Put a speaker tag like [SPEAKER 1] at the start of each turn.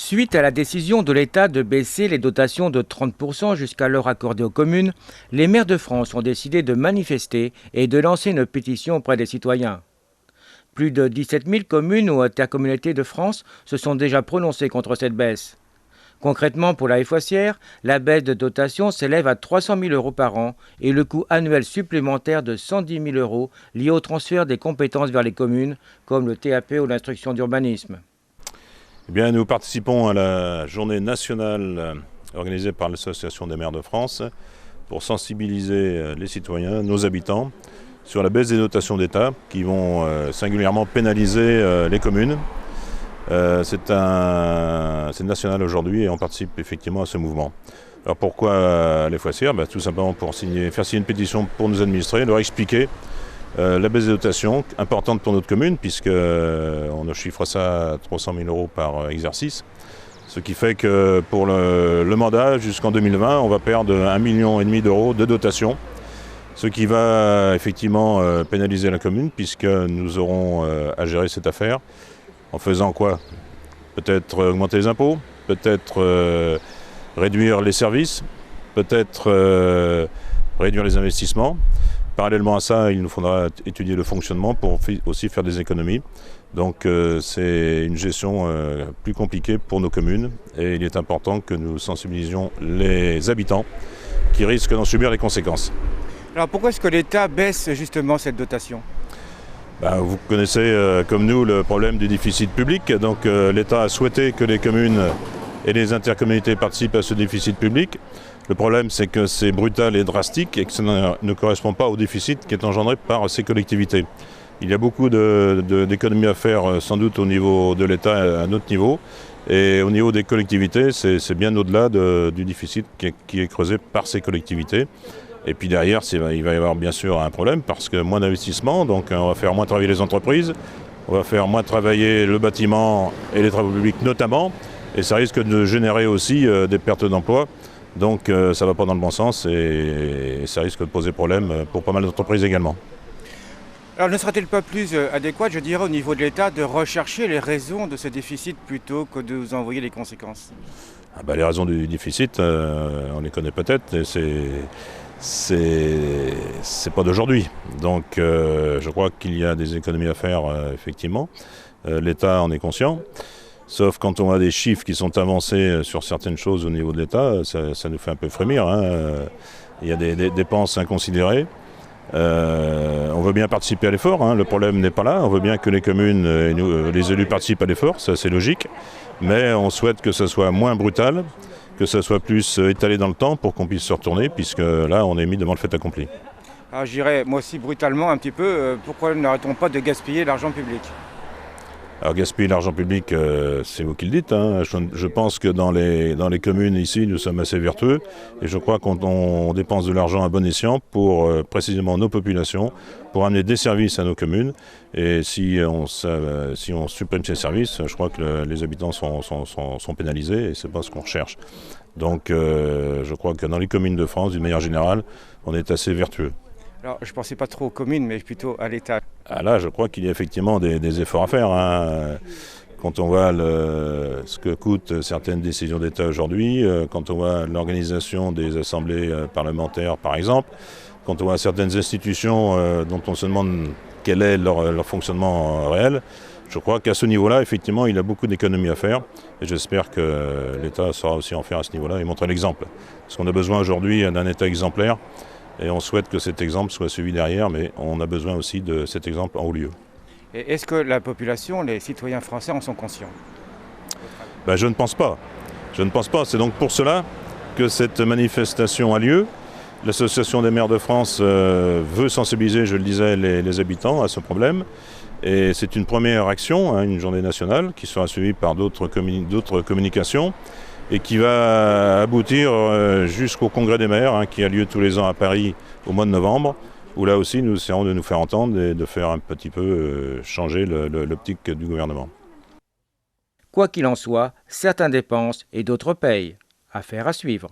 [SPEAKER 1] Suite à la décision de l'État de baisser les dotations de 30% jusqu'alors accordées aux communes, les maires de France ont décidé de manifester et de lancer une pétition auprès des citoyens. Plus de 17 000 communes ou intercommunalités de France se sont déjà prononcées contre cette baisse. Concrètement, pour la FOissière, la baisse de dotation s'élève à 300 000 € par an et le coût annuel supplémentaire de 110 000 € lié au transfert des compétences vers les communes, comme le TAP ou l'instruction d'urbanisme.
[SPEAKER 2] Eh bien, nous participons à la journée nationale organisée par l'Association des maires de France pour sensibiliser les citoyens, nos habitants, sur la baisse des dotations d'État qui vont singulièrement pénaliser les communes. C'est national aujourd'hui et on participe effectivement à ce mouvement. Alors pourquoi les FOissières ? Tout simplement pour faire signer une pétition pour nos administrés, leur expliquer la baisse des dotations, importante pour notre commune, puisqu'on chiffre ça à 300 000 € par exercice. Ce qui fait que pour le mandat jusqu'en 2020, on va perdre 1,5 million d'euros de dotation. Ce qui va effectivement pénaliser la commune, puisque nous aurons à gérer cette affaire. En faisant quoi ? Peut-être augmenter les impôts, peut-être réduire les services, peut-être réduire les investissements. Parallèlement à ça, il nous faudra étudier le fonctionnement pour aussi faire des économies. Donc c'est une gestion plus compliquée pour nos communes et il est important que nous sensibilisions les habitants qui risquent d'en subir les conséquences.
[SPEAKER 3] Alors pourquoi est-ce que l'État baisse justement cette dotation ?
[SPEAKER 2] Vous connaissez comme nous le problème du déficit public. Donc l'État a souhaité que les communes et les intercommunalités participent à ce déficit public. Le problème, c'est que c'est brutal et drastique et que ça ne correspond pas au déficit qui est engendré par ces collectivités. Il y a beaucoup d'économies à faire sans doute au niveau de l'État à notre niveau. Et au niveau des collectivités, c'est bien au-delà du déficit qui est creusé par ces collectivités. Et puis derrière, il va y avoir bien sûr un problème parce que moins d'investissement, donc on va faire moins travailler les entreprises, on va faire moins travailler le bâtiment et les travaux publics notamment, et ça risque de générer aussi des pertes d'emplois. Donc ça ne va pas dans le bon sens et ça risque de poser problème pour pas mal d'entreprises également.
[SPEAKER 3] Alors ne serait-il pas plus adéquat, je dirais, au niveau de l'État, de rechercher les raisons de ce déficit plutôt que de vous envoyer les conséquences ?
[SPEAKER 2] Les raisons du déficit, on les connaît peut-être, et c'est pas d'aujourd'hui. Donc je crois qu'il y a des économies à faire, effectivement. L'État en est conscient. Sauf quand on a des chiffres qui sont avancés sur certaines choses au niveau de l'État, ça nous fait un peu frémir. Il y a des dépenses inconsidérées. On veut bien participer à l'effort, le problème n'est pas là. On veut bien que les communes et les élus participent à l'effort, ça c'est logique. Mais on souhaite que ça soit moins brutal, que ça soit plus étalé dans le temps pour qu'on puisse se retourner, puisque là on est mis devant le fait accompli.
[SPEAKER 3] Alors je dirais, moi aussi brutalement un petit peu, pourquoi n'arrêtons pas de gaspiller l'argent public ?
[SPEAKER 2] Alors gaspiller l'argent public, c'est vous qui le dites. Je pense que dans les communes ici, nous sommes assez vertueux. Et je crois qu'on dépense de l'argent à bon escient pour précisément nos populations, pour amener des services à nos communes. Et si on supprime ces services, je crois que les habitants sont pénalisés et ce n'est pas ce qu'on recherche. Donc je crois que dans les communes de France, d'une manière générale, on est assez vertueux.
[SPEAKER 3] Alors, je ne pensais pas trop aux communes, mais plutôt à l'État.
[SPEAKER 2] Là, je crois qu'il y a effectivement des efforts à faire. Quand on voit ce que coûtent certaines décisions d'État aujourd'hui, quand on voit l'organisation des assemblées parlementaires, par exemple, quand on voit certaines institutions dont on se demande quel est leur fonctionnement réel, je crois qu'à ce niveau-là, effectivement, il y a beaucoup d'économies à faire. Et j'espère que l'État saura aussi en faire à ce niveau-là et montrer l'exemple. Parce qu'on a besoin aujourd'hui d'un État exemplaire. Et on souhaite que cet exemple soit suivi derrière, mais on a besoin aussi de cet exemple en haut lieu.
[SPEAKER 3] Et est-ce que la population, les citoyens français en sont conscients ?
[SPEAKER 2] Je ne pense pas. Je ne pense pas. C'est donc pour cela que cette manifestation a lieu. L'Association des maires de France veut sensibiliser, je le disais, les habitants à ce problème. Et c'est une première action, une journée nationale, qui sera suivie par d'autres communications. Et qui va aboutir jusqu'au Congrès des maires, qui a lieu tous les ans à Paris au mois de novembre, où là aussi nous essayerons de nous faire entendre et de faire un petit peu changer l'optique du gouvernement.
[SPEAKER 1] Quoi qu'il en soit, certains dépensent et d'autres payent. Affaire à suivre.